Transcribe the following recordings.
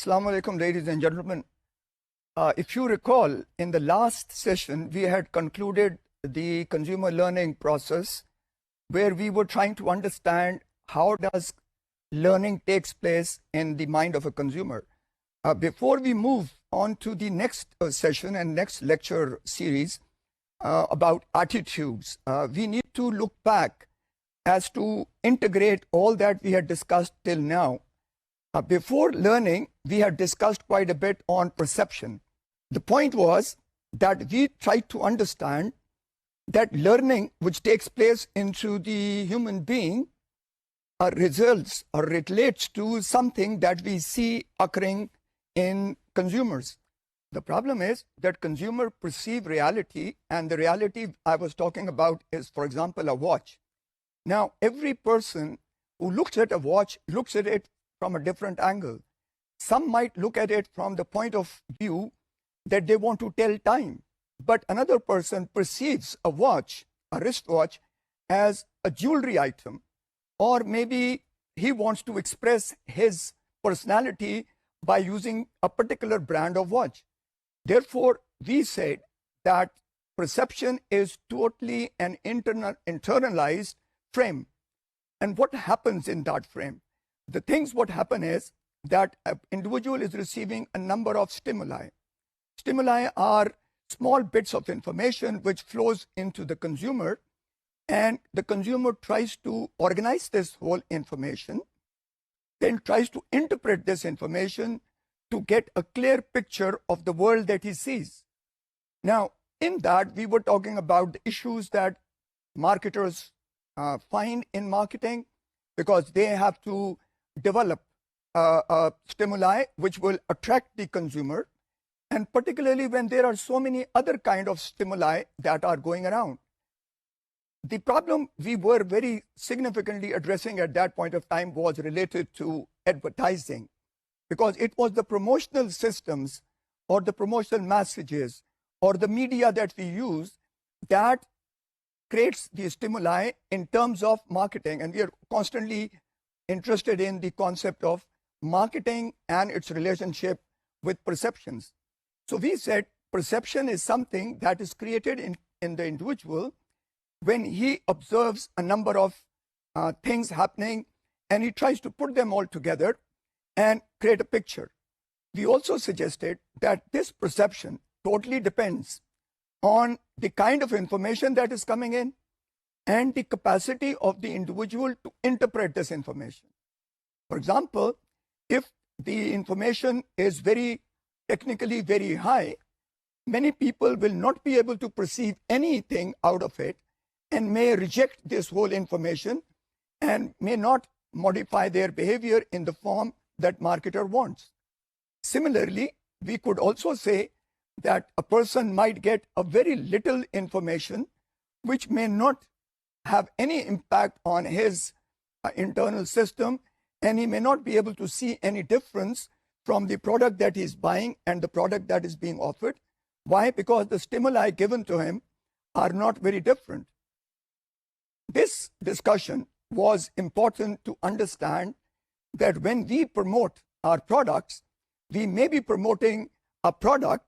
Assalamu alaikum, ladies and gentlemen. If you recall, in the last session, we had concluded the consumer learning process where we were trying to understand how does learning takes place in the mind of a consumer. Before we move on to the next session and next lecture series about attitudes, we need to look back as to integrate all that we had discussed till now. Before learning, we had discussed quite a bit on perception. The point was that we tried to understand that learning which takes place into the human being results or relates to something that we see occurring in consumers. The problem is that consumers perceive reality, and the reality I was talking about is, for example, a watch. Now, every person who looks at a watch looks at it from a different angle. Some might look at it from the point of view that they want to tell time, but another person perceives a watch, a wristwatch, as a jewelry item, or maybe he wants to express his personality by using a particular brand of watch. Therefore, we said that perception is totally an internalized frame. And what happens in that frame? The things what happen is that an individual is receiving a number of stimuli. Stimuli are small bits of information which flows into the consumer, and the consumer tries to organize this whole information, then tries to interpret this information to get a clear picture of the world that he sees. Now, in that, we were talking about the issues that marketers find in marketing, because they have to develop stimuli which will attract the consumer, and particularly when there are so many other kind of stimuli that are going around. The problem we were very significantly addressing at that point of time was related to advertising, because it was the promotional systems or the promotional messages or the media that we use that creates the stimuli in terms of marketing. And we are constantly interested in the concept of marketing and its relationship with perceptions. So we said perception is something that is created in the individual when he observes a number of things happening, and he tries to put them all together and create a picture. We also suggested that this perception totally depends on the kind of information that is coming in and the capacity of the individual to interpret this information. For example, if the information is technically very high, many people will not be able to perceive anything out of it and may reject this whole information and may not modify their behavior in the form that marketer wants. Similarly, we could also say that a person might get a very little information which may not have any impact on his internal system, and he may not be able to see any difference from the product that he's buying and the product that is being offered. Why? Because the stimuli given to him are not very different. This discussion was important to understand that when we promote our products, we may be promoting a product,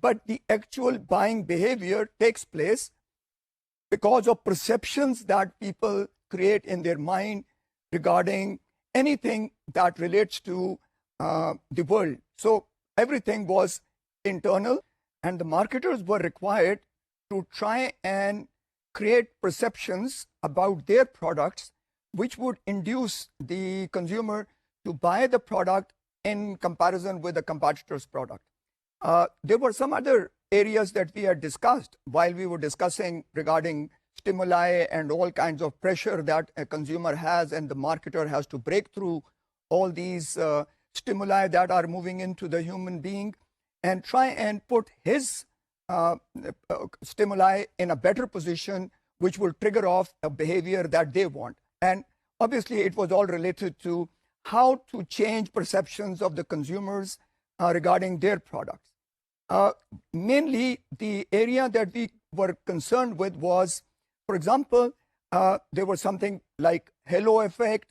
but the actual buying behavior takes place because of perceptions that people create in their mind regarding anything that relates to the world. So everything was internal, and the marketers were required to try and create perceptions about their products which would induce the consumer to buy the product in comparison with the competitor's product. There were some other areas that we had discussed while we were discussing regarding stimuli and all kinds of pressure that a consumer has, and the marketer has to break through all these stimuli that are moving into the human being and try and put his stimuli in a better position which will trigger off a behavior that they want. And obviously it was all related to how to change perceptions of the consumers regarding their products. Mainly the area that we were concerned with was, for example, there was something like halo effect.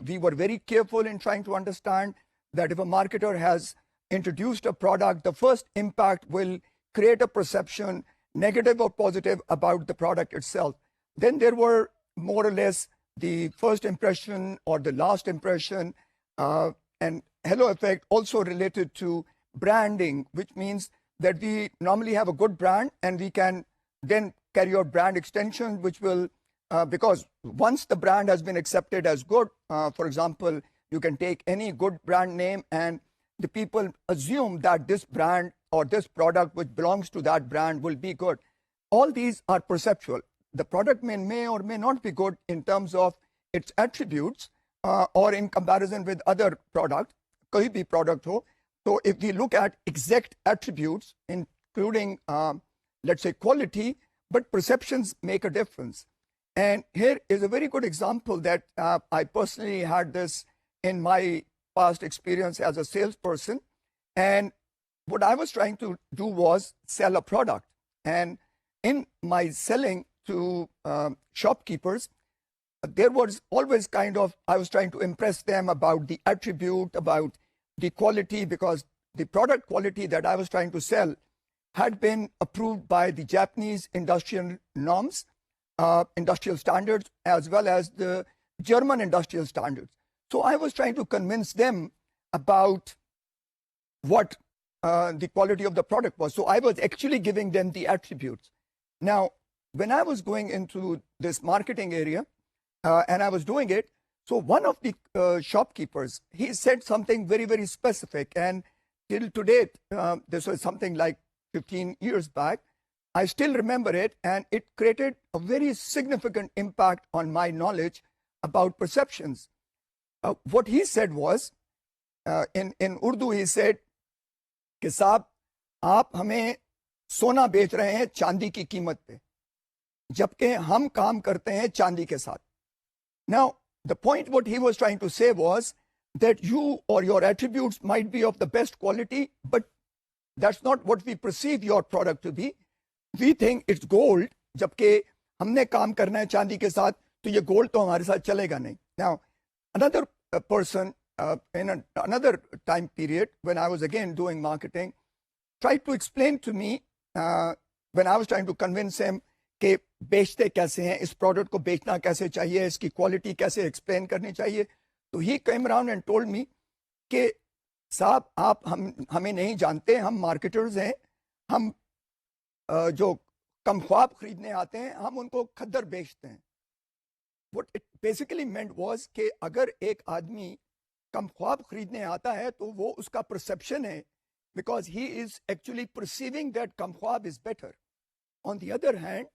We were very careful in trying to understand that if a marketer has introduced a product, the first impact will create a perception, negative or positive, about the product itself. Then there were more or less the first impression or the last impression, and halo effect also related to branding, which means that we normally have a good brand and we can then carry out brand extensions, which will, because once the brand has been accepted as good, for example, you can take any good brand name and the people assume that this brand or this product which belongs to that brand will be good. All these are perceptual. The product may or may not be good in terms of its attributes or in comparison with other products, कोई भी product हो. So if we look at exact attributes, including, let's say, quality, but perceptions make a difference. And here is a very good example that I personally had this in my past experience as a salesperson. And what I was trying to do was sell a product. And in my selling to shopkeepers, there was always kind of, I was trying to impress them about the attribute, about the quality, because the product quality that I was trying to sell had been approved by the Japanese industrial norms, industrial standards, as well as the German industrial standards. So I was trying to convince them about what the quality of the product was. So I was actually giving them the attributes. Now, when I was going into this marketing area and I was doing it, so one of the shopkeepers, he said something very, very specific. And till today, this was something like 15 years back, I still remember it, and it created a very significant impact on my knowledge about perceptions. What he said was, in Urdu, he said, कि साहब आप हमें सोना बेच रहे हैं चांदी की कीमत पे, जबकि हम काम करते हैं चांदी के साथ. Now, the point what he was trying to say was that you or your attributes might be of the best quality, but that's not what we perceive your product to be. We think it's gold, जबकि हमने काम करना है चांदी के साथ, तो ये gold तो हमारे साथ चलेगा नहीं. Now, another person in another time period, when I was again doing marketing, tried to explain to me when I was trying to convince him कि बेचते कैसे हैं, इस प्रोडक्ट को बेचना कैसे चाहिए, इसकी क्वालिटी कैसे एक्सप्लेन करनी चाहिए. तो he came around and told me कि साहब आप हमें नहीं जानते, हम मार्केटर्स हैं, हम जो कम ख्वाब खरीदने आते हैं हम उनको खद्दर बेचते हैं. What it basically meant was कि अगर एक आदमी कम ख्वाब खरीदने आता है तो वो उसका perception है, because he is actually perceiving that कम ख्वाब is better. On the other hand,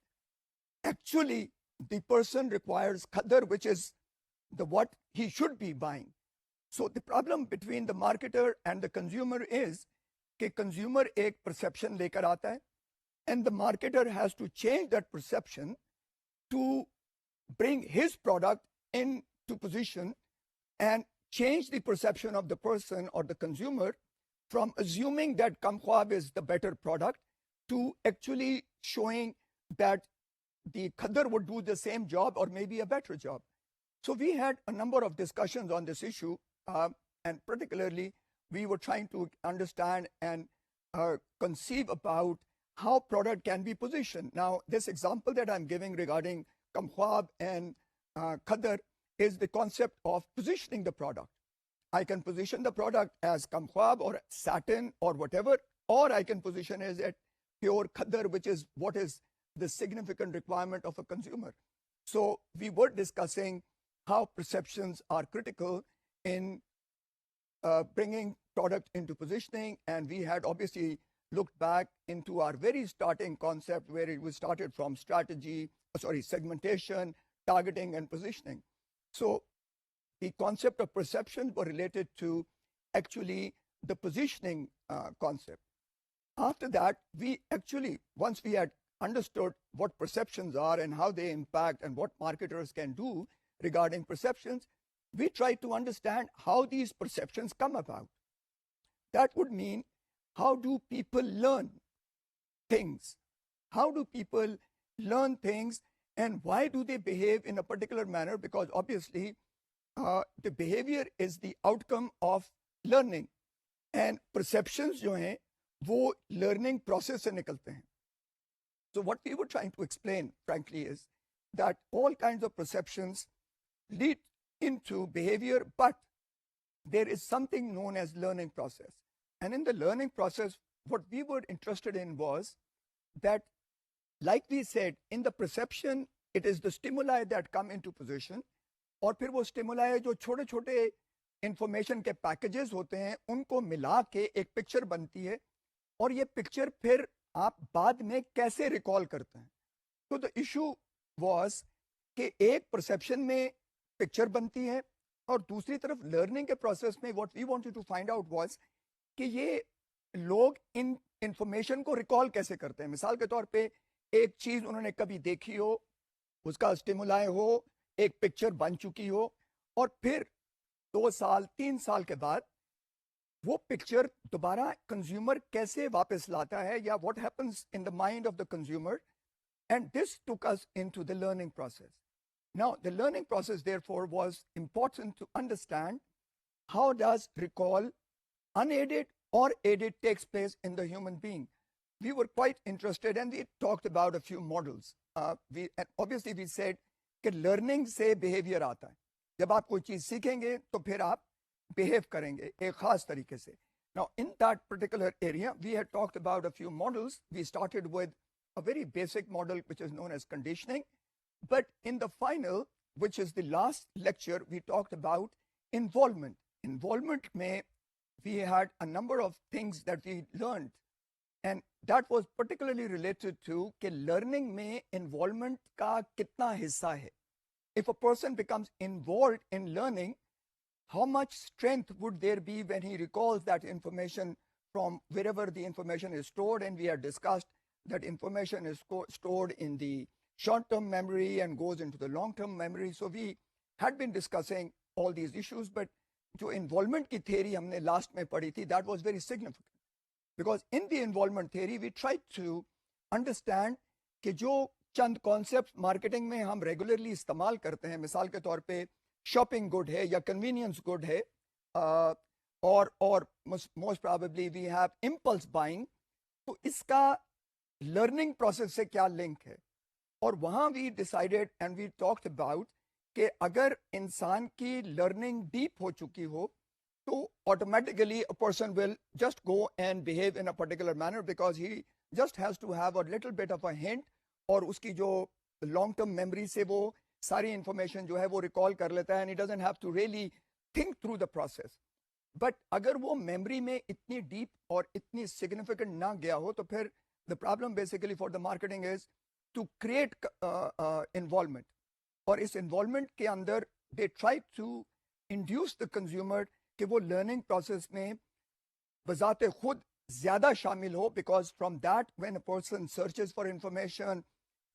actually the person requires khadar, which is the what he should be buying. So the problem between the marketer and the consumer is कि consumer एक perception लेकर आता है, and the marketer has to change that perception to bring his product into position and change the perception of the person or the consumer from assuming that Kam Khwab is the better product to actually showing that the Khadar would do the same job or maybe a better job. So we had a number of discussions on this issue, and particularly we were trying to understand and conceive about how product can be positioned. Now, this example that I'm giving regarding Kam Khwab and Khadar is the concept of positioning the product. I can position the product as Kam Khwab or satin or whatever, or I can position it as pure Khadar, which is what is the significant requirement of a consumer. So we were discussing how perceptions are critical in bringing product into positioning, and we had obviously looked back into our very starting concept where it was started from segmentation, targeting, and positioning. So the concept of perception were related to actually the positioning concept. After that, we actually, once we had understood what perceptions are and how they impact and what marketers can do regarding perceptions, we tried to understand how these perceptions come about. That would mean, how do people learn things? How do people learn things, and why do they behave in a particular manner? Because obviously the behavior is the outcome of learning and perceptions जो हैं वो learning process से निकलते हैं. So what we were trying to explain, frankly, is that all kinds of perceptions lead into behavior, but there is something known as learning process. And in the learning process, what we were interested in was that, like we said, in the perception, it is the stimuli that come into position, और फिर वो stimuli जो छोटे छोटे information के packages होते हैं उनको मिला के एक picture बनती है, और ये picture फिर आप बाद में कैसे recall करते हैं. तो the issue was कि एक perception में picture बनती है और दूसरी तरफ learning के process में what we wanted to find out was कि ये लोग इन information को recall कैसे करते हैं. मिसाल के तौर पे एक चीज उन्होंने कभी देखी हो, उसका स्टिमुलाई हो, एक पिक्चर बन चुकी हो, और फिर 2 साल 3 साल के बाद वो पिक्चर दोबारा कंज्यूमर कैसे वापस लाता है, या what happens in the mind of the consumer. And this took us into the learning process. Now the learning process therefore was important to understand how does recall unaided or aided takes place in the human being. We were quite interested and we talked about a few models. And obviously we said कि learning से behavior आता है. जब आप कोई चीज सीखेंगे तो फिर आप behave करेंगे एक खास तरीके से. Now in that particular area we had talked about a few models. We started with a very basic model which is known as conditioning, but in the final, which is the last lecture, we talked about involvement. Involvement में we had a number of things that we learned, and that was particularly related to कि learning में involvement का कितना हिस्सा है. If a person becomes involved in learning, how much strength would there be when he recalls that information from wherever the information is stored? And we had discussed that information is stored in the short-term memory and goes into the long-term memory. So we had been discussing all these issues, but जो involvement की theory हमने last में पढ़ी थी, that was very significant. Because in the involvement theory, we tried to understand कि जो चंद concepts marketing में हम regularly इस्तेमाल करते हैं, मिसाल के तौर पे shopping good है या convenience good है, or most probably we have impulse buying, तो इसका learning process से क्या link है. और वहाँ we decided and we talked about कि अगर इंसान की लर्निंग डीप हो चुकी हो तो automatically a person will just go and behave in a particular manner, because he just has to have a little bit of a hint, और उसकी जो लॉन्ग टर्म मेमोरी से वो सारी इंफॉर्मेशन जो है वो रिकॉल कर लेता है, and he doesn't have to really think through the process. But अगर वो मेमोरी में इतनी डीप और इतनी सिग्निफिकेंट ना गया हो तो फिर the problem basically for the marketing is to create involvement. और इस इन्वॉल्वमेंट के अंदर they try to induce the consumer कि वो लर्निंग प्रोसेस में बजाते खुद ज्यादा शामिल हो, because from that when a person searches for information,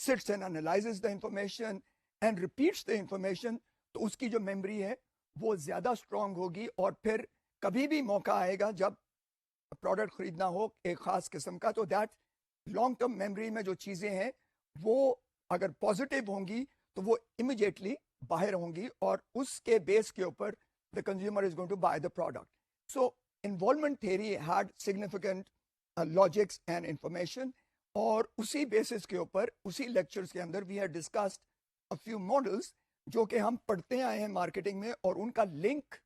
sits and analyses the information and repeats the information, तो उसकी जो मेमोरी है वो ज्यादा स्ट्रांग होगी, और फिर कभी भी मौका आएगा जब प्रोडक्ट खरीदना हो एक खास किस्म का, तो दैट लॉन्ग टर्म मेमोरी में जो चीजें हैं वो अगर पॉजिटिव होंगी तो वो इमीडिएटली बाहर होंगी, और उसके बेस के ऊपर the consumer is going to buy the product. So involvement theory had significant logics and information, और उसी बेसिस के ऊपर उसी लेक्चर्स के अंदर we had discussed a few models जो कि हम पढ़ते आए हैं मार्केटिंग में, और उनका लिंक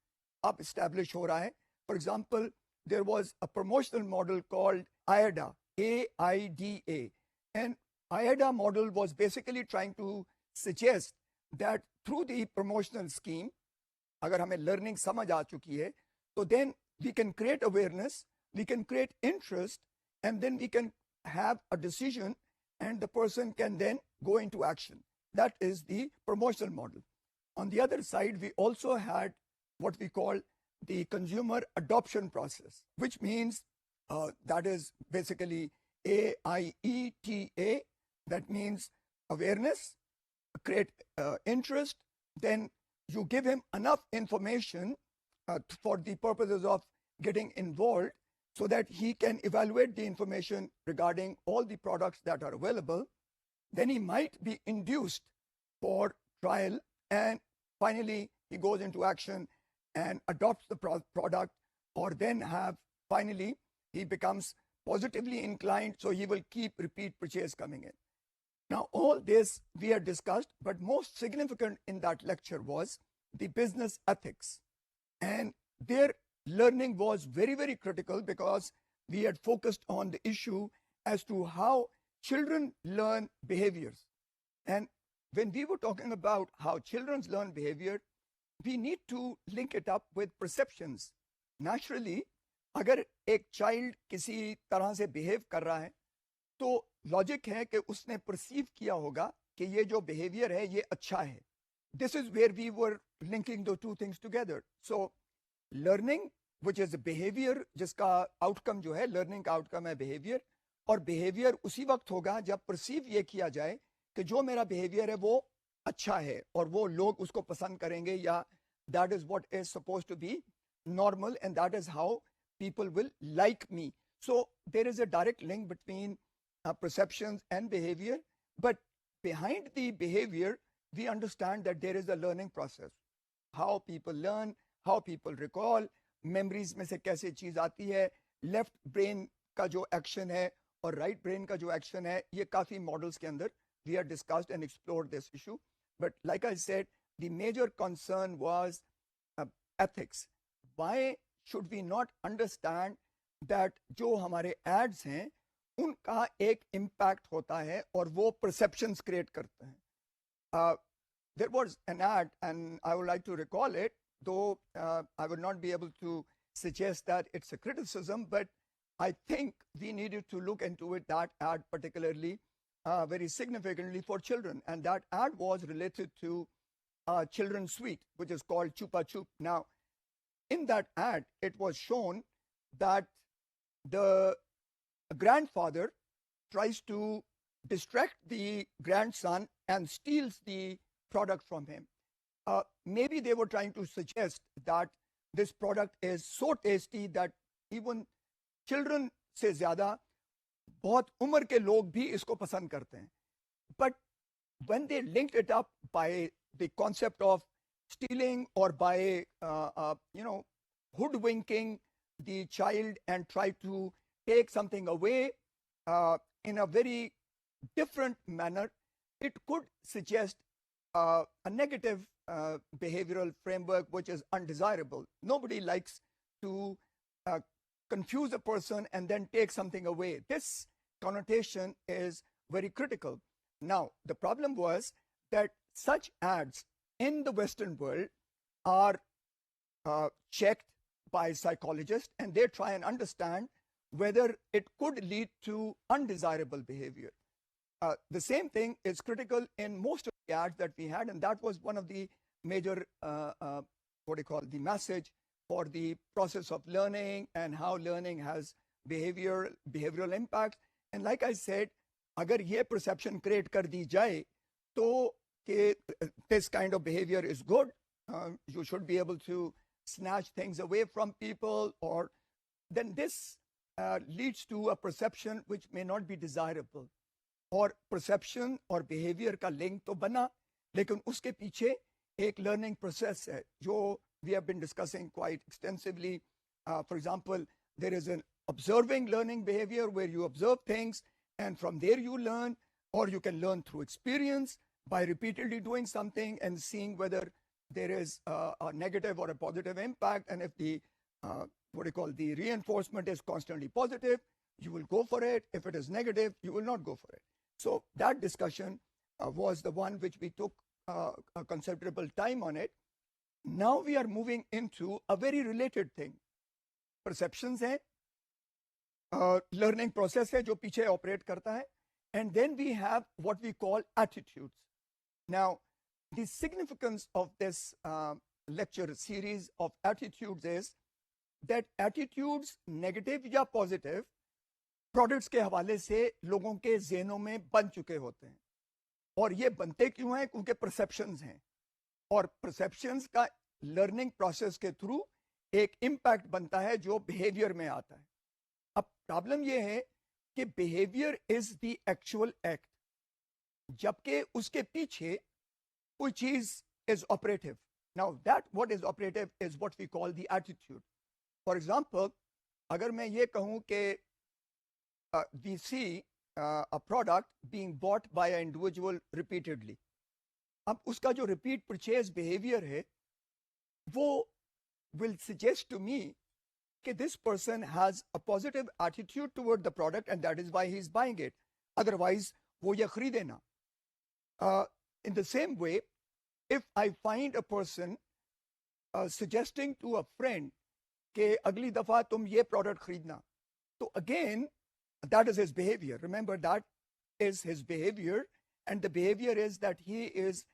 अब इस्टेब्लिश हो रहा है. For example, there was a promotional model called AIDA, AIDA, and AIDA model was basically trying to suggest that through the promotional scheme, अगर हमें learning समझ आ चुकी है, तो then we can create awareness, we can create interest, and then we can have a decision, and the person can then go into action. That is the promotional model. On the other side, we also had what we call the consumer adoption process, which means that is basically AIETA. That means awareness, create interest, then you give him enough information for the purposes of getting involved so that he can evaluate the information regarding all the products that are available. Then he might be induced for trial, and finally he goes into action and adopts the product, or then have finally he becomes positively inclined, so he will keep repeat purchase coming in. Now, all this we had discussed, but most significant in that lecture was the business ethics. And their learning was very, very critical because we had focused on the issue as to how children learn behaviors. And when we were talking about how children learn behavior, we need to link it up with perceptions. Naturally, अगर एक child किसी तरह से behave कर रहा है तो logic है कि उसने परसीव किया होगा कि ये जो बिहेवियर है ये अच्छा है. This is where we were linking the two things together. So learning which is behaviour, जिसका आउटकम जो है लर्निंग का आउटकम है बिहेवियर, और बिहेवियर उसी वक्त होगा जब परसीव ये किया जाए कि जो मेरा बिहेवियर है वो अच्छा है और वो लोग उसको पसंद करेंगे, या that is what is suppose to be normal and that is how people will like me. So there is a direct link between perceptions and behavior, but behind the behavior we understand that there is a learning process. How people learn, how people recall, memories में से कैसे चीज आती है, left brain का जो action है और राइट ब्रेन का जो एक्शन है, ये काफी मॉडल्स के अंदर we have discussed and explored this issue. But like I said, the major concern was ethics. Why should we not understand that जो हमारे एड्स हैं उनका एक इम्पैक्ट होता है और वो परसेप्शंस क्रिएट करते हैं. There was an ad and I would like to recall it, though I would not be able to suggest that it's a criticism, but I think we needed to look into it, that ad particularly very significantly for children, and that ad was related to children's sweet, which is called Chupa Chup. Now, in that ad, it was shown that the grandfather tries to distract the grandson and steals the product from him. Maybe they were trying to suggest that this product is so tasty that even children से ज़्यादा बहुत उम्र के लोग भी इसको पसंद करते हैं. But when they linked it up by the concept of stealing or by hoodwinking the child and try to take something away in a very different manner, it could suggest a negative behavioral framework which is undesirable. Nobody likes to confuse a person and then take something away. This connotation is very critical. Now, the problem was that such ads in the Western world are checked by psychologists, and they try and understand whether it could lead to undesirable behavior. The same thing is critical in most of the ads that we had, and that was one of the major, the message for the process of learning and how learning has behavioral impact. And like I said, अगर ये perception create कर दी जाए तो कि this kind of behavior is good, you should be able to snatch things away from people, or then this leads to a perception which may not be desirable. और perception और behavior का link तो बना, लेकिन उसके पीछे एक learning process है जो we have been discussing quite extensively. For example, there is an observing learning behavior where you observe things and from there you learn, or you can learn through experience by repeatedly doing something and seeing whether there is a negative or a positive impact. And if the the reinforcement is constantly positive, you will go for it. If it is negative, you will not go for it. So that discussion was the one which we took a considerable time on it. Now we are moving into a very related thing. Perceptions है, learning process है जो पीछे operate करता है, and then we have what we call attitudes. Now, the significance of this lecture series of attitudes is that attitudes, negative या positive, products के हवाले से लोगों के ज़हनों में बन चुके होते हैं. और ये बनते क्यों हैं? क्योंकि perceptions हैं. और perceptions का learning process के थ्रू एक impact बनता है जो behavior में आता है. अब problem ये है कि behavior is the actual act, जबकि उसके पीछे कोई चीज is operative. Now that what is operative is what we call the attitude. For example अगर मैं ये कहूँ कि we see a product being bought by an individual repeatedly. अब उसका जो repeat purchase behavior है वो will suggest to me that this person has a positive attitude toward the product and that is why he is buying it. Otherwise वो ये खरीदे ना. In the same way, if I find a person suggesting to a friend कि अगली दफा तुम ये product खरीदना, तो again that is his behavior. Remember, that is his behavior, and the behavior is that he is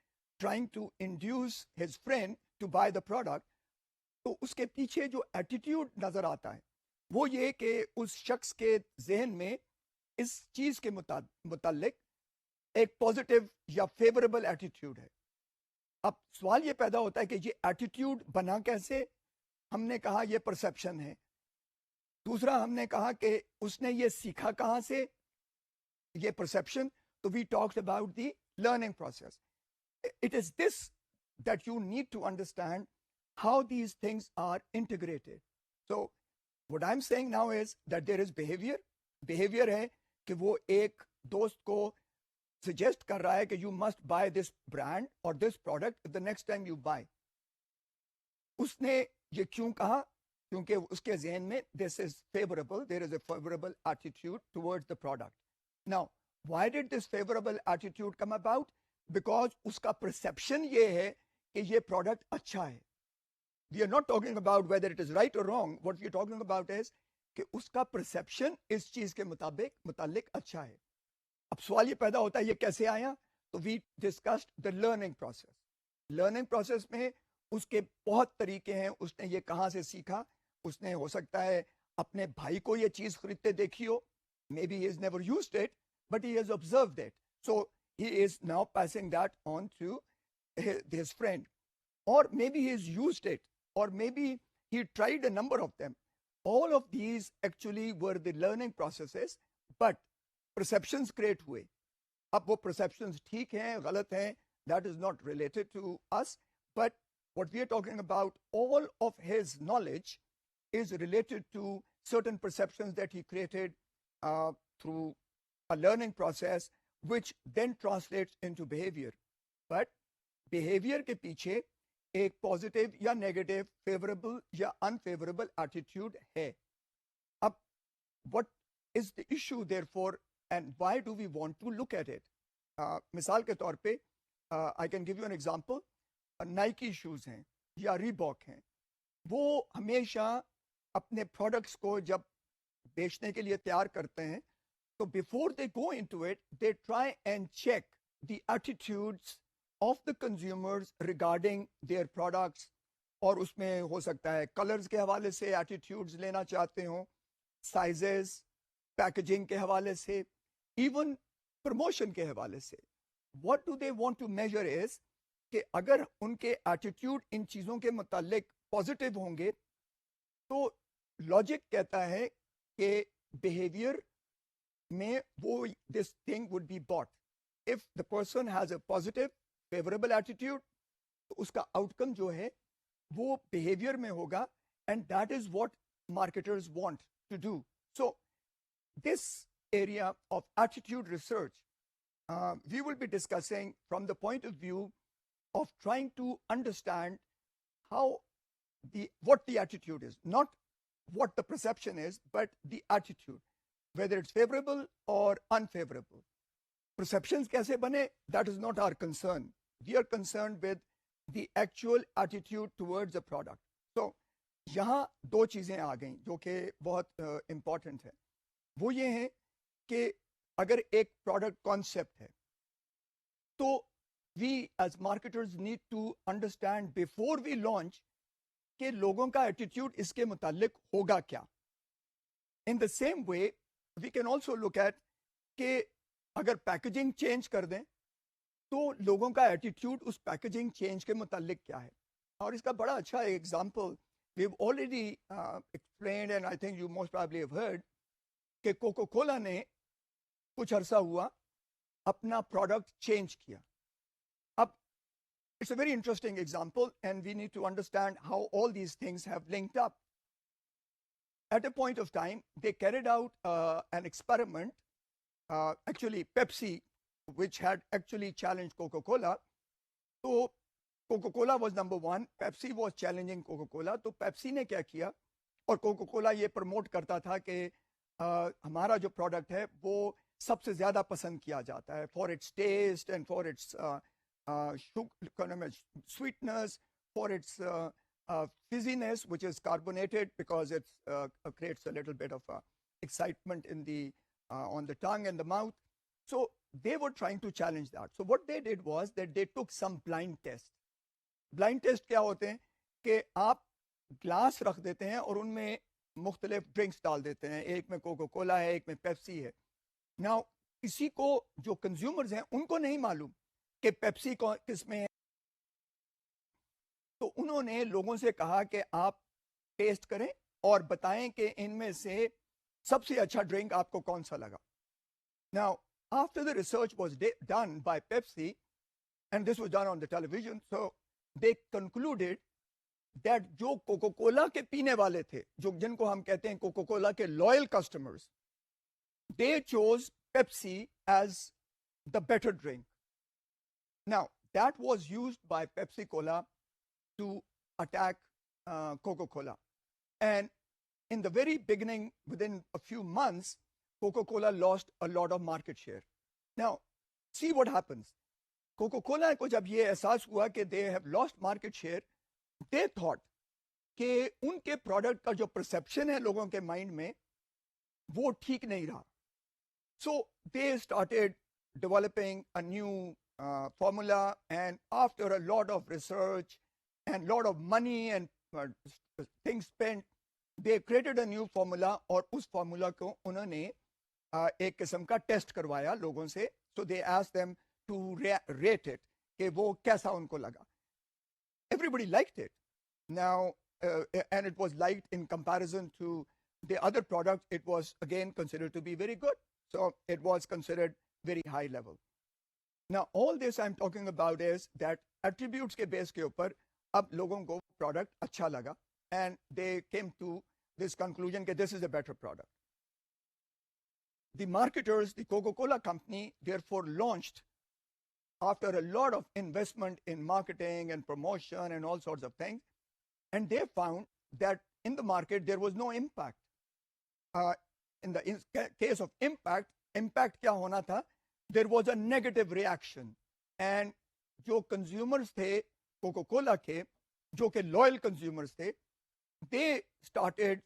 trying to induce his friend to buy the product. तो उसके पीछे जो एटीट्यूड नजर आता है वो ये कि उस शख्स के जहन में इस चीज के मुतालिक एक पॉजिटिव या फेवरेबल एटीट्यूड है. अब सवाल ये पैदा होता है कि ये एटीट्यूड बना कैसे. हमने कहा ये परसेप्शन है. दूसरा हमने कहा कि उसने ये सीखा कहां से, ये परसेप्शन. तो we talked about the learning process. It is this that you need to understand how these things are integrated. So what I am saying now is that there is behaviour. Behaviour है कि वो एक दोस्त को suggest कर रहा है कि you must buy this brand और this product the next time you buy. उसने ये क्यों कहा? क्योंकि उसके जहन में this is favourable, there is a favourable attitude towards the product. Now why did this favourable attitude come about? Because उसका परसेप्शन ये है कि ये प्रोडक्ट अच्छा है. We are not talking about whether it is right और wrong. What we are talking about is कि उसका परसेप्शन इस चीज के मुताबिक अच्छा है. अब सवाल ये पैदा होता है ये कैसे आया? तो we discussed the learning process. Learning process में उसके बहुत तरीके हैं. उसने ये कहाँ से सीखा? उसने हो सकता है अपने भाई को ये चीज खरीदते देखी हो. Maybe he has never used it but he has observed it, so he is now passing that on to his friend. और maybe he has used it, or maybe he tried a number of them. All of these actually were the learning processes, but perceptions create हुए. अब वो perceptions ठीक हैं, गलत हैं, that is not related to us, but what we are talking about, all of his knowledge is related to certain perceptions that he created through a learning process, which then translates into behavior. But behavior के पीछे एक positive या negative, favourable या unfavourable attitude है. अब what is the issue therefore and why do we want to look at it? मिसाल के तौर पे I can give you an example. Nike shoes हैं या रीबॉक हैं, वो हमेशा अपने प्रोडक्ट्स को जब बेचने के लिए तैयार करते हैं तो before they go into it they try and check the attitudes of the consumers regarding their products. और उसमें हो सकता है कलर्स के हवाले से एटीट्यूड्स लेना चाहते हो, साइजेस, पैकेजिंग के हवाले से, इवन प्रमोशन के हवाले से. What do they want to measure is कि अगर उनके एटीट्यूड इन चीज़ों के मुतालिक पॉजिटिव होंगे तो लॉजिक कहता है कि बिहेवियर में वो this thing would be bought. If the person has a positive favourable attitude तो उसका आउटकम जो है वो बिहेवियर में होगा, and that is what marketers want to do. So this area of attitude research we will be discussing from the point of view of trying to understand how what the attitude is, not what the perception is, but the attitude, whether it's favorable or unfavorable. Perceptions कैसे बने, that is not our concern. We are concerned with the actual attitude towards the product. So यहाँ दो चीजें आ गई जो कि बहुत important है. वो ये हैं कि अगर एक product concept है तो we as marketers need to understand before we launch कि लोगों का attitude इसके मुतालिक होगा क्या. In the same way we can also look at कि अगर पैकेजिंग चेंज कर दें तो लोगों का एटीट्यूड उस पैकेजिंग चेंज के मुतालिक क्या है. और इसका बड़ा अच्छा example we have already explained and I think you most probably have heard कि कोका कोला ने कुछ अरसा हुआ अपना प्रोडक्ट चेंज किया. अब it's a very interesting example and we need to understand how all these things have linked up. at a point of time, they carried out an experiment, actually Pepsi, which had actually challenged Coca-Cola. So Coca-Cola was number one, Pepsi was challenging Coca-Cola. तो Pepsi ने क्या किया, और Coca-Cola ये promote करता था कि हमारा जो प्रोडक्ट है वो सबसे ज्यादा पसंद किया जाता है for its taste and for its sweetness, for its fizziness, which is carbonated because it creates a little bit of excitement in the on the tongue and the mouth. So they were trying to challenge that. So what they did was that they took some blind tests. Blind test क्या होते हैं कि आप glass रख देते हैं और उनमें मुख्तलिफ ड्रिंक्स डाल देते हैं, एक में कोका कोला है, एक में पेप्सी है. नाउ किसी को जो कंज्यूमर्स हैं उनको नहीं मालूम कि पेप्सी किस में है, तो उन्होंने लोगों से कहा कि आप टेस्ट करें और बताएं कि इनमें से सबसे अच्छा ड्रिंक आपको कौन सा लगा. Now after the research was done by Pepsi, and this was done on the television, so they concluded that जो कोको कोला के पीने वाले थे, जो जिनको हम कहते हैं कोको कोला के loyal customers, they chose Pepsi as the better drink. Now that was used by Pepsi Cola to attack Coca-Cola, and in the very beginning, within a few months, Coca-Cola lost a lot of market share. Now, see what happens. Coca-Cola को जब ये एहसास हुआ कि they have lost market share, they thought कि उनके product का जो परसेप्शन है लोगों के माइंड में वो ठीक नहीं रहा. So they started developing a new formula, and after a lot of research and lot of money and things spent, they created a new formula. और उस formula को उन्होंने एक किस्म का टेस्ट करवाया लोगों से. So they asked them to rate it कि वो कैसा उनको लगा. Everybody liked it. Now, and it was liked in comparison to the other products. It was again considered to be very good. So it was considered very high level. Now, all this I'm talking about is that attributes के base के ऊपर अब लोगों को product अच्छा लगा, and they came to this conclusion that this is a better product. The marketers, the Coca-Cola company, therefore launched, after a lot of investment in marketing and promotion and all sorts of things, and they found that in the market there was no impact. In the case of impact क्या होना था? There was a negative reaction, and जो consumers थे Coca-Cola के, जो के loyal consumers थे, they started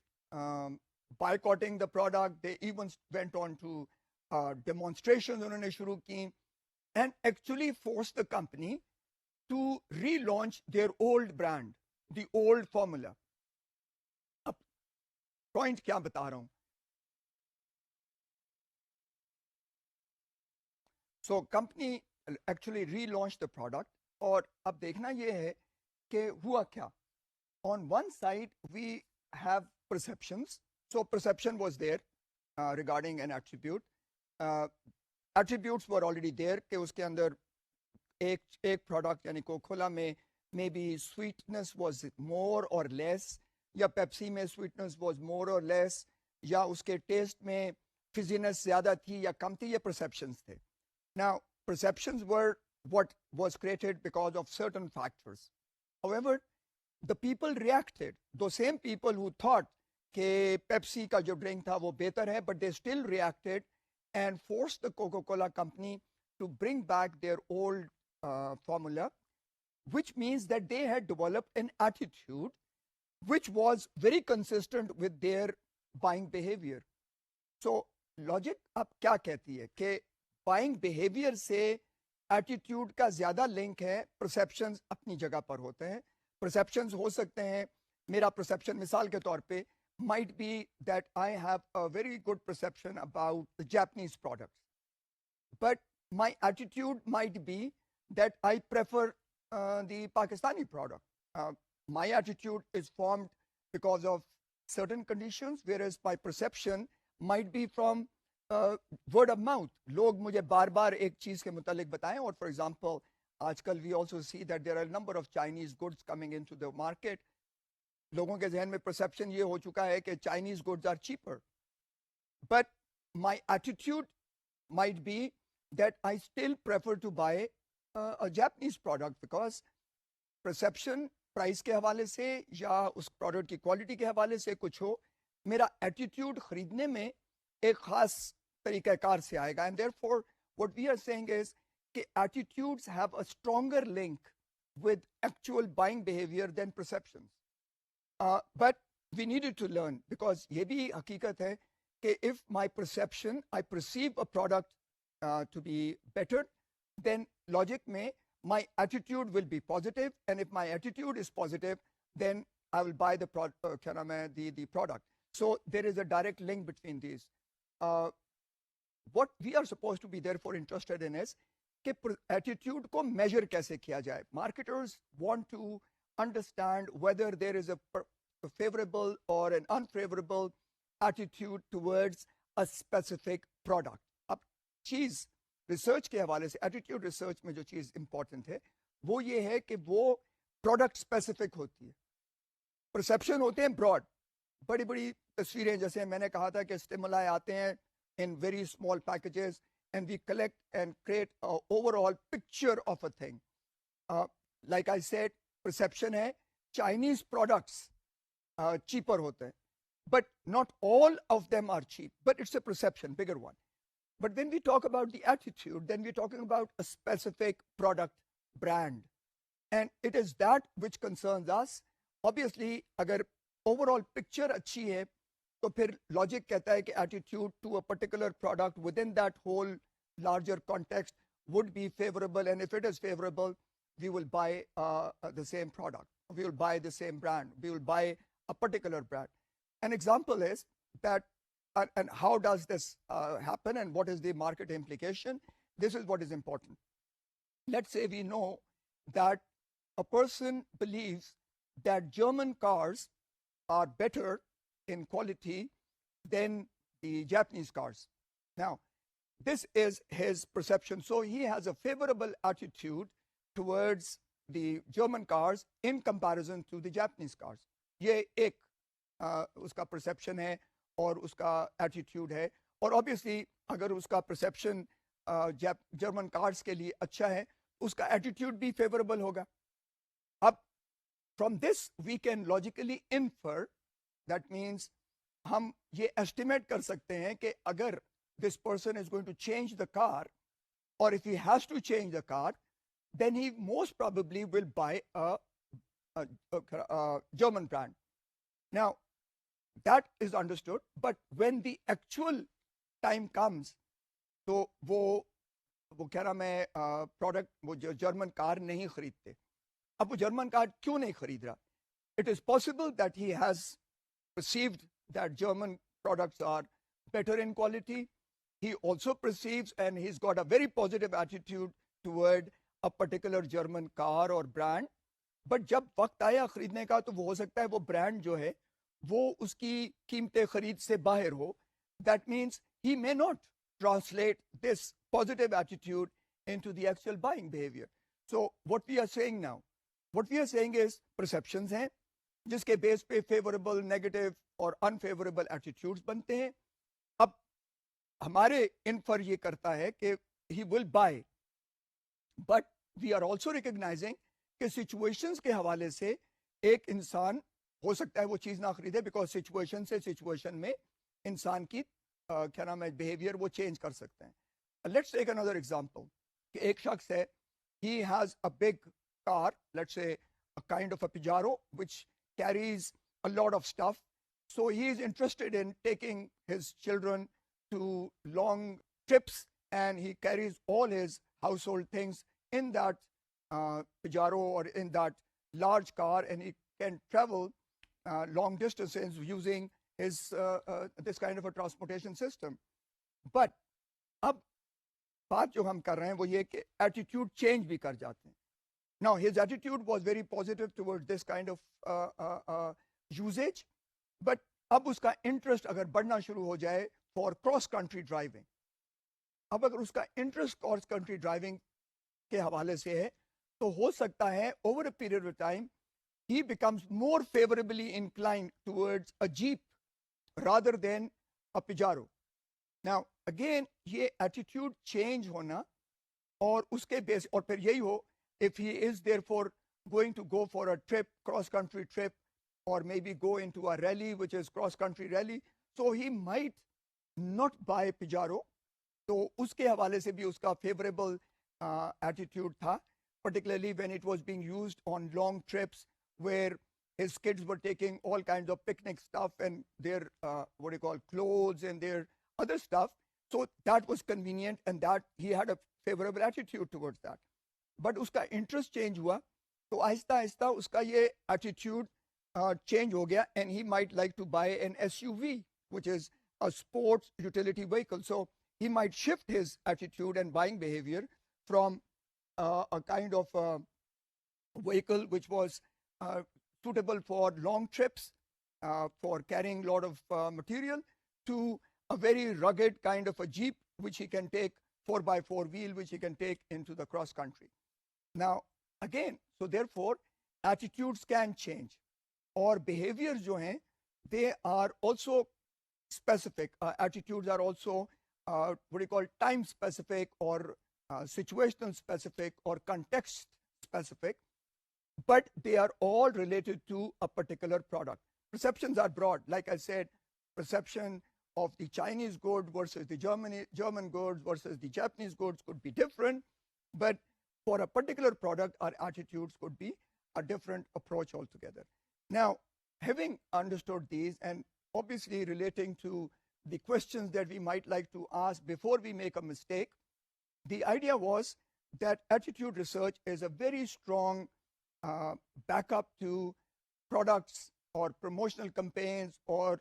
boycotting the product. They even went on to demonstrations उन्होंने शुरू की, and actually forced the company to relaunch their old brand, the old formula. अब point क्या बता रहा हूं? So company actually relaunched the product, और अब देखना ये है कि हुआ क्या. On one side we have perceptions. So perception was there regarding an attribute. Attributes were already there कि उसके अंदर एक product यानी कोकोला में maybe sweetness was more or less, या Pepsi में sweetness was more or less, या उसके taste में fizziness ज़्यादा थी या कम थी, ये perceptions थे. Now perceptions were what was created because of certain factors. However, the people reacted. Those same people who thought कि Pepsi का जो drink था वो बेहतर है, but they still reacted and forced the Coca-Cola company to bring back their old formula, which means that they had developed an attitude which was very consistent with their buying behavior. So logic अब क्या कहती है कि buying behavior से attitude का ज़्यादा link है, perceptions अपनी जगह पर होते हैं. Perceptions हो सकते हैं, मेरा perception मिसाल के तौर पे might be that I have a very good perception about the Japanese products, but my attitude might be that I prefer the Pakistani product. My attitude is formed because of certain conditions, whereas my perception might be from word of mouth. लोग मुझे बार-बार एक चीज के मुतालिक बताएं, और for example, आजकल we also see that there are a number of Chinese goods coming into the market. लोगों के जहन में परसेप्शन ये हो चुका है कि Chinese goods are cheaper, but my attitude might be that I still prefer to buy a Japanese product because perception price के हवाले से या उस प्रोडक्ट की क्वालिटी के हवाले से कुछ हो, मेरा एटीट्यूड खरीदने में एक खास तरीक़ाकार से आएगा. And therefore what we are saying is कि attitudes have a stronger link with actual buying behavior than perceptions. But we needed to learn because ये भी हकीकत है कि if my perception, I perceive a product to be better, then logic में my attitude will be positive, and if my attitude is positive, then I will buy the product. So there is a direct link between these. What we are supposed to be therefore interested in is कि attitude को measure कैसे किया जाए. Marketers want to understand whether there is a favourable और an unfavourable attitude towards a specific product. अब चीज research के हवाले से एटीट्यूड रिसर्च में जो चीज इंपॉर्टेंट है वो ये है कि वो प्रोडक्ट स्पेसिफिक होती है. परसेप्शन होते हैं ब्रॉड, बड़ी बड़ी तस्वीरें, जैसे मैंने कहा था कि स्टिमुलाई आते हैं in very small packages and we collect and create an overall picture of a thing. Like I said, perception hai Chinese products cheaper hote hain, but not all of them are cheap, but it's a perception, bigger one. But when we talk about the attitude, then we're talking about a specific product brand, and it is that which concerns us. Obviously agar overall picture अच्छी है तो फिर logic कहता है कि attitude to a particular product within that whole larger context would be favourable, and if it is favourable we will buy the same product, we will buy the same brand, we will buy a particular brand. An example is that and how does this happen and what is the market implication. This is what is important. Let's say we know that a person believes that German cars are better in quality than the Japanese cars. Now, this is his perception. So he has a favorable attitude towards the German cars in comparison to the Japanese cars. ये एक उसका perception है और उसका attitude है. और obviously अगर उसका perception German cars के लिए अच्छा है, उसका attitude भी favorable होगा. अब from this we can logically infer, that means हम ये estimate कर सकते हैं कि अगर this person is going to change the car, or if he has to change the car, then he most probably will buy a German brand. Now, that is understood, but when the actual time comes, तो वो कह रहा मैं product वो German car नहीं खरीदते. अब वो जर्मन कार क्यों नहीं खरीद रहा? It is possible that he has perceived that German products are better in quality. He also perceives and he's got a very positive attitude toward a particular German car or brand. But जब वक्त आया खरीदने का तो वो हो सकता है वो ब्रांड जो है वो उसकी कीमतें खरीद से बाहर हो. That means he may not translate this positive attitude into the actual buying behavior. So what we are saying now, what we are saying is perceptions हैं जिसके बेस पे फेवरेबल, नेगेटिव और अनफेवरेबल एटीट्यूड्स बनते हैं. अब हमारे इन्फर ये करता है कि he will buy, but we are also recognising कि सिचुएशंस के हवाले से एक इंसान हो सकता है वो चीज ना खरीदे, बिकॉज सिचुएशन से सिचुएशन में इंसान की क्या नाम है बिहेवियर वो चेंज कर सकते हैं. लेट्स टेक अनदर एग्जांपल कि एक शख्स है, he has a big car, let's say a kind of a Pajero which carries a lot of stuff. So he is interested in taking his children to long trips, and he carries all his household things in that Pajero or in that large car, and he can travel long distances using his this kind of a transportation system. But अब बात जो हम कर रहे हैं वो ये कि attitude change भी कर जाते हैं. Now, his attitude was very positive towards this kind of usage, but अब उसका interest अगर बढ़ना शुरू हो जाए for cross country driving, अब अगर उसका interest cross country driving के हवाले से है तो हो सकता है over a period of time he becomes more favorably inclined towards a Jeep rather than a Pajero. Now, again, ये attitude change होना और उसके बेस और फिर यही हो, if he is therefore going to go for a trip, cross-country trip, or maybe go into a rally, which is cross-country rally, so he might not buy Pajero. तो उसके हवाले से भी उसका favorable attitude था, particularly when it was being used on long trips where his kids were taking all kinds of picnic stuff and their what do you call clothes and their other stuff. So that was convenient and that he had a favorable attitude towards that. But उसका interest change हुआ, तो आहिस्ता आहिस्ता उसका ये attitude change हो गया, and he might like to buy an SUV, which is a sports utility vehicle. So he might shift his attitude and buying behavior from a kind of vehicle which was suitable for long trips, for carrying a lot of material, to a very rugged kind of a Jeep, which he can take 4x4 wheel, which he can take into the cross country. Now, again, so therefore, attitudes can change, or behaviors जो हैं, they are also specific. Attitudes are also what do you call time specific, or situational specific, or context specific, but they are all related to a particular product. Perceptions are broad. Like I said, perception of the Chinese good versus the German goods versus the Japanese goods could be different, but for a particular product, our attitudes could be a different approach altogether. Now, having understood these, and obviously relating to the questions that we might like to ask before we make a mistake, the idea was that attitude research is a very strong backup to products or promotional campaigns or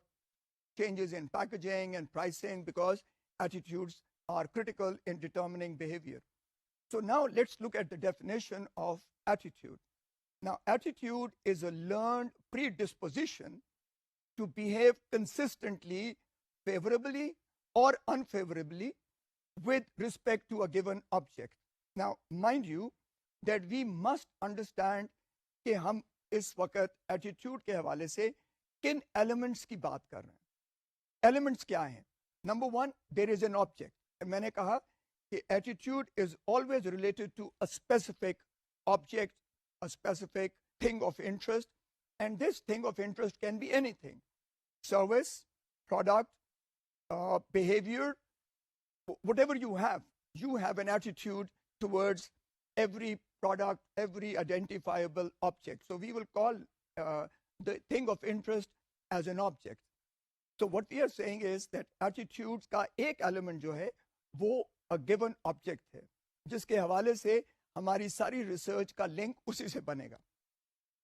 changes in packaging and pricing, because attitudes are critical in determining behavior. So now let's look at the definition of attitude. Now, attitude is a learned predisposition to behave consistently, favorably or unfavorably with respect to a given object. Now, mind you that we must understand कि हम इस वक्त attitude के हवाले से किन elements की बात कर रहे हैं. Elements क्या हैं? Number one, there is an object. मैंने कहा कि attitude is always related to a specific object, a specific thing of interest, and this thing of interest can be anything: service, product, behavior, whatever you have an attitude towards every product, every identifiable object. So we will call the thing of interest as an object. So what we are saying is that attitudes का एक element जो है वो a given object है, जिसके हवाले से हमारी सारी रिसर्च का लिंक उसी से बनेगा.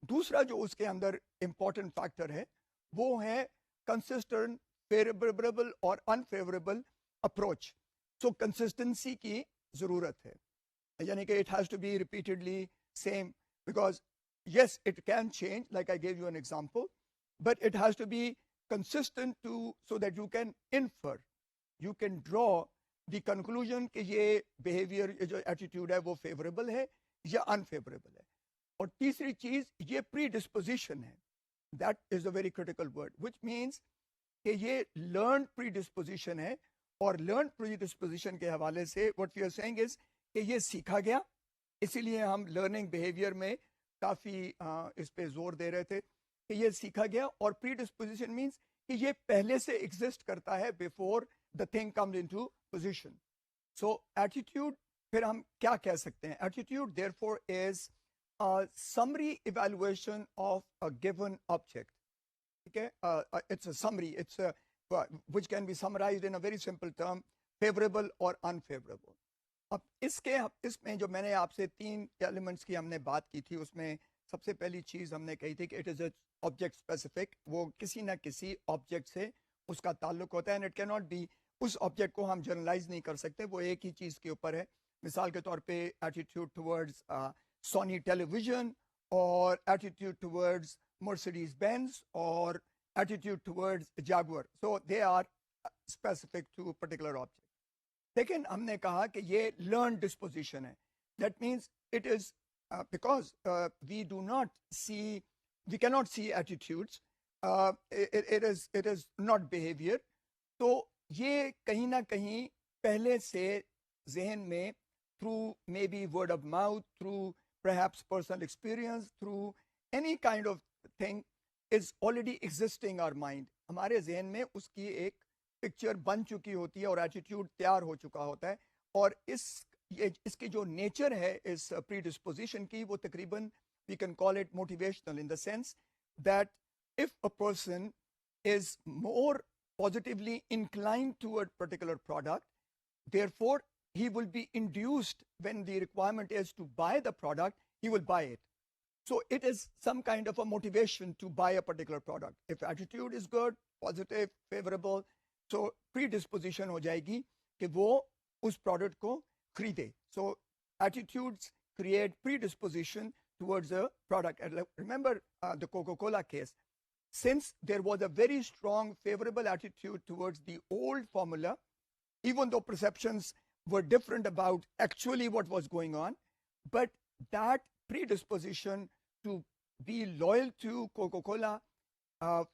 दूसरा जो उसके अंदर important factor है वो है consistent, favorable और unfavorable approach. So consistency की जरूरत है, यानी कि it has to be repeatedly same, because yes, it can change, like I gave you an example, but it has to be consistent so that you can infer, you can draw the conclusion कि ये behavior, ये जो attitude है वो favorable है या unfavorable है. और तीसरी चीज ये predisposition है. That is a very critical word, which means कि ये learned predisposition है, और learned predisposition के हवाले से what we are saying is कि ये सीखा गया, इसीलिए हम learning behavior में काफी इस पे जोर दे रहे थे कि ये सीखा गया, और predisposition means कि ये पहले से exist करता है before the thing comes into position. So attitude, फिर हम क्या कह सकते हैं? Attitude therefore is a summary evaluation of a given object. Okay, it's a summary. It's a which can be summarized in a very simple term: favorable or unfavorable. अब इसमें जो मैंने आपसे 3 एलिमेंट्स की हमने बात की थी, उसमें सबसे पहली चीज हमने कही थी कि it is a object specific. वो किसी ना किसी ऑब्जेक्ट से उसका ताल्लुक होता है, and it can not be, उस ऑब्जेक्ट को हम जनरलाइज नहीं कर सकते, वो एक ही चीज के ऊपर है. मिसाल के तौर पे एटीट्यूड टुवर्ड्स सोनी टेलीविजन, और एटीट्यूड टुवर्ड्स मर्सिडीज बेंज, और attitude towards Jaguar. So they are specific to particular object. लेकिन हमने कहा कि ये लर्न डिस्पोजिशन है. That means it is because we do not see we cannot see attitudes. It is not behavior. तो ये कहीं ना कहीं पहले से जहन में through maybe word of mouth, through perhaps personal experience, through any kind of thing is already existing our mind. हमारे जहन में उसकी एक पिक्चर बन चुकी होती है और एटीट्यूड तैयार हो चुका होता है. और इसकी जो नेचर है इस प्रीडिस्पोजिशन की, वो तकरीबन we can call it motivational in the sense that if a person is more positively inclined toward particular product, therefore he will be induced when the requirement is to buy the product, he will buy it. So it is some kind of a motivation to buy a particular product. If attitude is good, positive, favorable, so predisposition हो जाएगी कि वो उस product को खरीदे. So attitudes create predisposition towards a product. And remember the Coca-Cola case. Since there was a very strong favorable attitude towards the old formula, even though perceptions were different about actually what was going on, but that predisposition to be loyal to Coca-Cola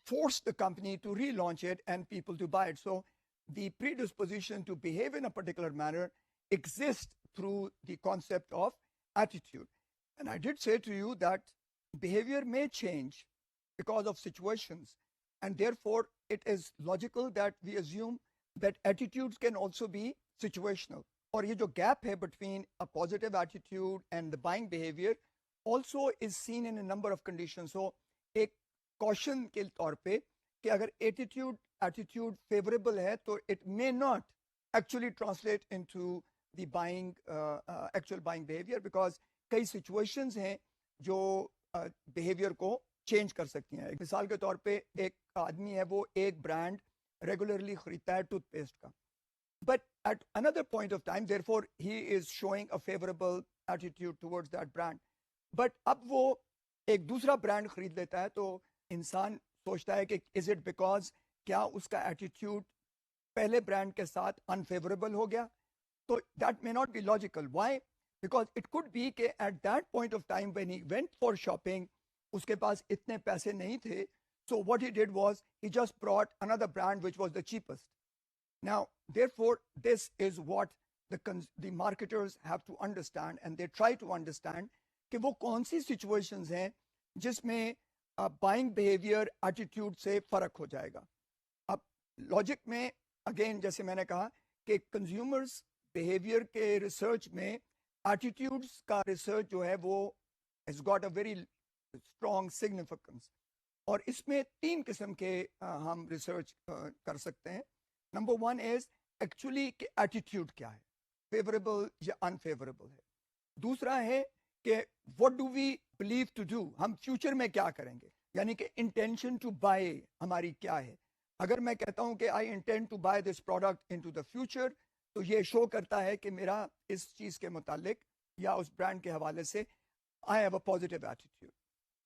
forced the company to relaunch it and people to buy it. So the predisposition to behave in a particular manner exists through the concept of attitude. And I did say to you that behavior may change because of situations, and therefore it is logical that we assume that attitudes can also be situational. और ये जो gap है between a positive attitude and the buying behavior also is seen in a number of conditions. So एक caution के तौर पे कि अगर attitude favorable है तो it may not actually translate into the buying actual buying behavior, because कई situations हैं जो behavior को change कर सकती हैं. मिसाल के तौर पे एक आदमी है, वो एक brand regularly खरीदता है toothpaste का, but at another point of time therefore he is showing a favorable attitude towards that brand. But अब वो एक दूसरा brand खरीद लेता है तो इंसान सोचता है कि is it because क्या उसका attitude पहले brand के साथ unfavorable हो गया? तो that may not be logical. Why? Because it could be कि at that point of time when he went for shopping, उसके पास इतने पैसे नहीं थे. So what he did was he just brought another brand which was the cheapest. Now, therefore, this is what the marketers have to understand, and they try to understand कि वो कौन सी situations हैं जिसमें buying behavior attitude से फर्क हो जाएगा. अब logic में again जैसे मैंने कहा कि consumers behavior के research में attitudes का research जो है वो has got a very strong significance. और इसमें तीन किस्म के हम research कर सकते हैं. Number one is actually कि attitude क्या है, favorable या unfavorable है. दूसरा है कि what do we believe to do, हम future में क्या करेंगे, यानी कि intention to buy हमारी क्या है. अगर मैं कहता हूं कि I intend to buy this product into the future, तो ये शो करता है कि मेरा इस चीज के मुतालिक या उस ब्रांड के हवाले से I have a positive attitude.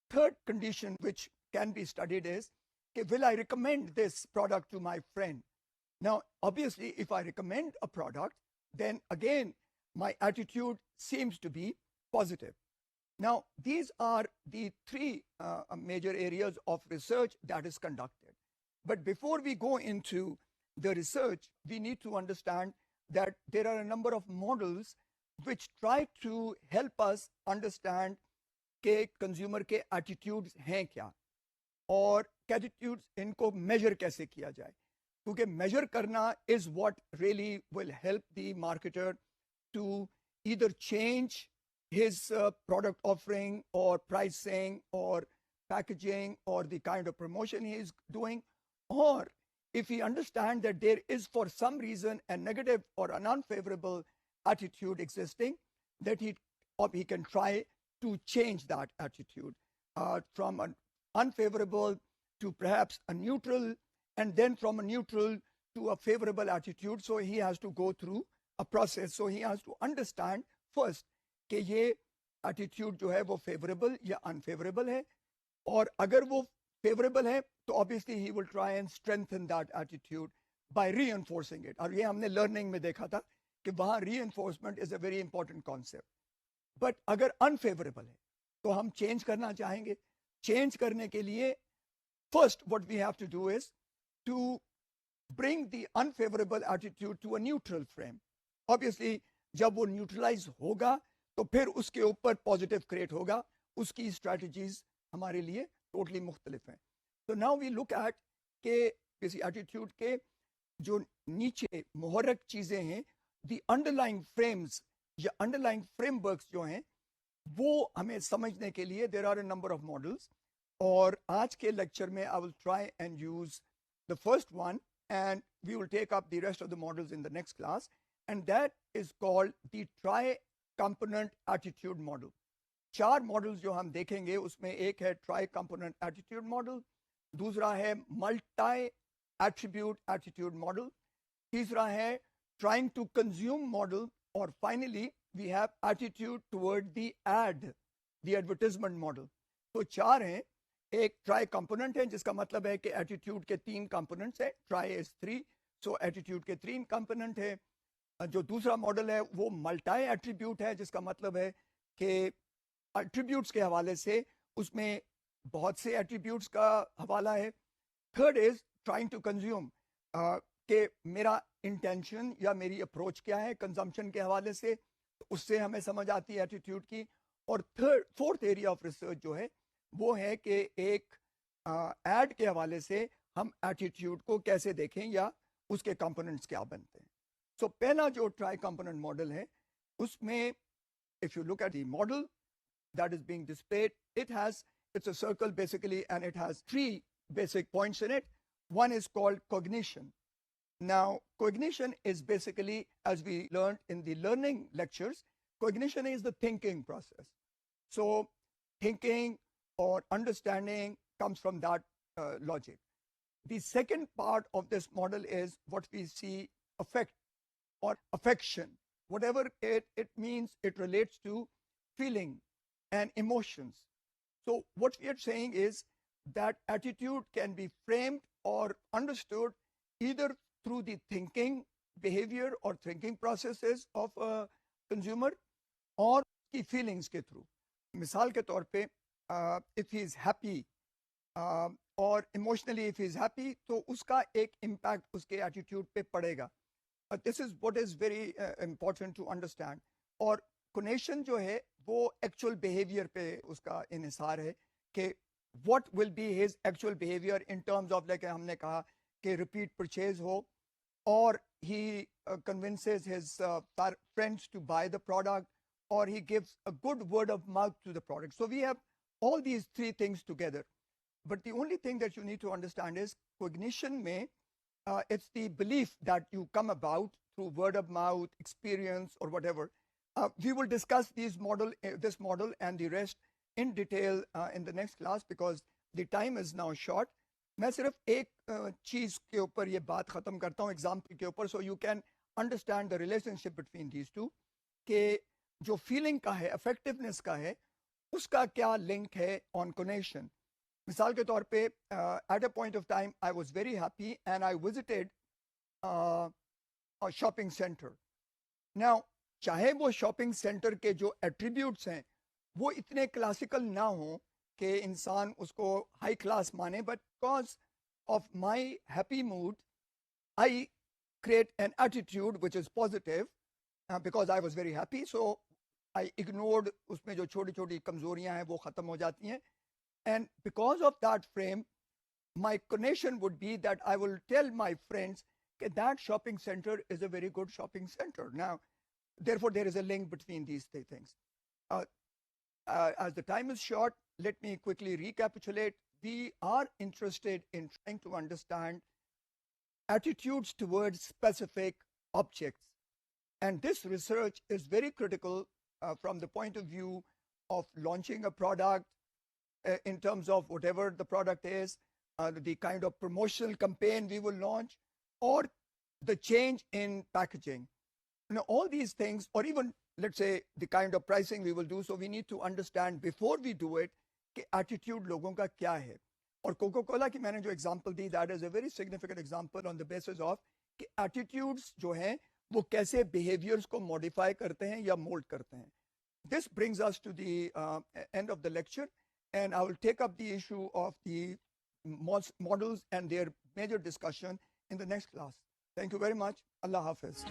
Third condition which can be studied is कि will I recommend this product to my friend? Now, obviously, if I recommend a product, then again, my attitude seems to be positive. Now, these are the three major areas of research that is conducted. But before we go into the research, we need to understand that there are a number of models which try to help us understand कि consumer के attitudes हैं क्या और attitudes इनको measure कैसे किया जाए. क्योंकि measure करना is what really will help the marketer to either change his product offering or pricing or packaging or the kind of promotion he is doing, or if he understands that there is for some reason a negative or an unfavorable attitude existing, that he can try to change that attitude from an unfavorable to perhaps a neutral, and then from a neutral to a favorable attitude. So he has to go through a process. So he has to understand first कि ये attitude जो है वो favorable या unfavorable है, और अगर वो favorable है तो obviously he will try and strengthen that attitude by reinforcing it. और ये हमने learning में देखा था कि वहाँ reinforcement is a very important concept. But अगर unfavorable है तो हम change करना चाहेंगे. चेंज करने के लिए first what we have to do is to bring the unfavorable attitude to a neutral frame. Obviously जब वो न्यूट्रलाइज होगा तो फिर उसके ऊपर पॉजिटिव क्रिएट होगा, उसकी स्ट्रैटेजीज हमारे लिए टोटली मुख्तलिफ हैं. तो नाउ वी लुक एट के किसी एटीट्यूड के जो नीचे मुहर्रक चीजें हैं, द अंडरलाइंग फ्रेम्स या अंडरलाइंग फ्रेमवर्क्स जो हैं वो हमें समझने के लिए there are a number of models. और आज के लेक्चर में I will try and use the first one and we will take up the rest of the models in the next class, and that is called the tri-component attitude model. 4 models जो हम देखेंगे उसमें एक है try component attitude model, दूसरा है multi attribute attitude model, तीसरा है ट्राइंग टू कंज्यूम मॉडल, और finally we have attitude toward the ad the advertisement model. तो 4 हैं. एक ट्राई कंपोनेंट है जिसका मतलब है कि एटीट्यूड के 3 कंपोनेंट्स हैं, ट्राई इज 3, सो एटीट्यूड के 3 कंपोनेंट है. जो दूसरा मॉडल है वो मल्टी एट्रीब्यूट है जिसका मतलब है कि एट्रीब्यूट्स के हवाले से उसमें बहुत से एट्रीब्यूट्स का हवाला है. Third is trying to consume, कि मेरा इंटेंशन या मेरी अप्रोच क्या है कंजम्पशन के हवाले से, तो उससे हमें समझ आती है एटीट्यूड की. और फोर्थ एरिया ऑफ रिसर्च जो है वो है कि एक एड के हवाले से हम एटीट्यूड को कैसे देखें या उसके कंपोनेंट्स क्या बनते हैं. सो पहला जो ट्राई कंपोनेंट मॉडल है उसमें if you look at the model that is being displayed, it's a circle basically, and it has 3 basic points in it. One is called cognition. Now cognition is basically, as we learned in the learning lectures, cognition is the thinking process. So thinking or understanding comes from that logic. The second part of this model is what we see affect or affection. Whatever it means, it relates to feeling and emotions. So what we are saying is that attitude can be framed or understood either through the thinking behavior or thinking processes of a consumer or की feelings के through. मिसाल के तौर पे if he is happy or emotionally if he is happy, तो उसका एक impact उसके attitude पे पड़ेगा. This is what is very important to understand. और cognition जो है वो actual behavior पे उसका इन्हिसार है कि what will be his actual behavior in terms of, like हमने कहा कि repeat purchase हो, or he convinces his friends to buy the product, or he gives a good word of mouth to the product. So we have all these 3 things together. But the only thing that you need to understand is cognition में it's the belief that you come about through word of mouth, experience, or whatever. We will discuss this model and the rest in detail in the next class because the time is now short. मैं सिर्फ एक चीज के ऊपर ये बात खत्म करता हूँ एग्जाम्पल के ऊपर, so you can understand the relationship between these two, कि जो फीलिंग का है, अफेक्टिवनेस का है, उसका क्या लिंक है ऑन कनेक्शन. मिसाल के तौर पे at a point of time I was very happy and I visited a shopping centre. Now चाहे वो शॉपिंग सेंटर के जो एट्रीब्यूट्स हैं वो इतने क्लासिकल ना हो कि इंसान उसको हाई क्लास माने, but because of my happy mood I create an attitude which is positive because I was very happy. So I ignored उसमें जो छोटी छोटी कमजोरियां हैं वो ख़त्म हो जाती हैं. And because of that frame my connection would be that I will tell my friends कि that shopping centre is a very good shopping centre. Now therefore there is a link between these 3 things. As the time is short, let me quickly recapitulate. We are interested in trying to understand attitudes towards specific objects, and this research is very critical from the point of view of launching a product in terms of whatever the product is, the kind of promotional campaign we will launch, or the change in packaging. You know, all these things, or even let's say the kind of pricing we will do, so we need to understand before we do it कि attitude लोगों का क्या है. और cocoa Cola की मैंने जो example the, that is a very significant example on the basis of कि attitudes जो हैं वो कैसे behaviors को modify करते हैं या mold करते हैं. This brings us to the end of the lecture, and I will take up the issue of the models and their major discussion in the next class. Thank you very much. Allah Hafiz.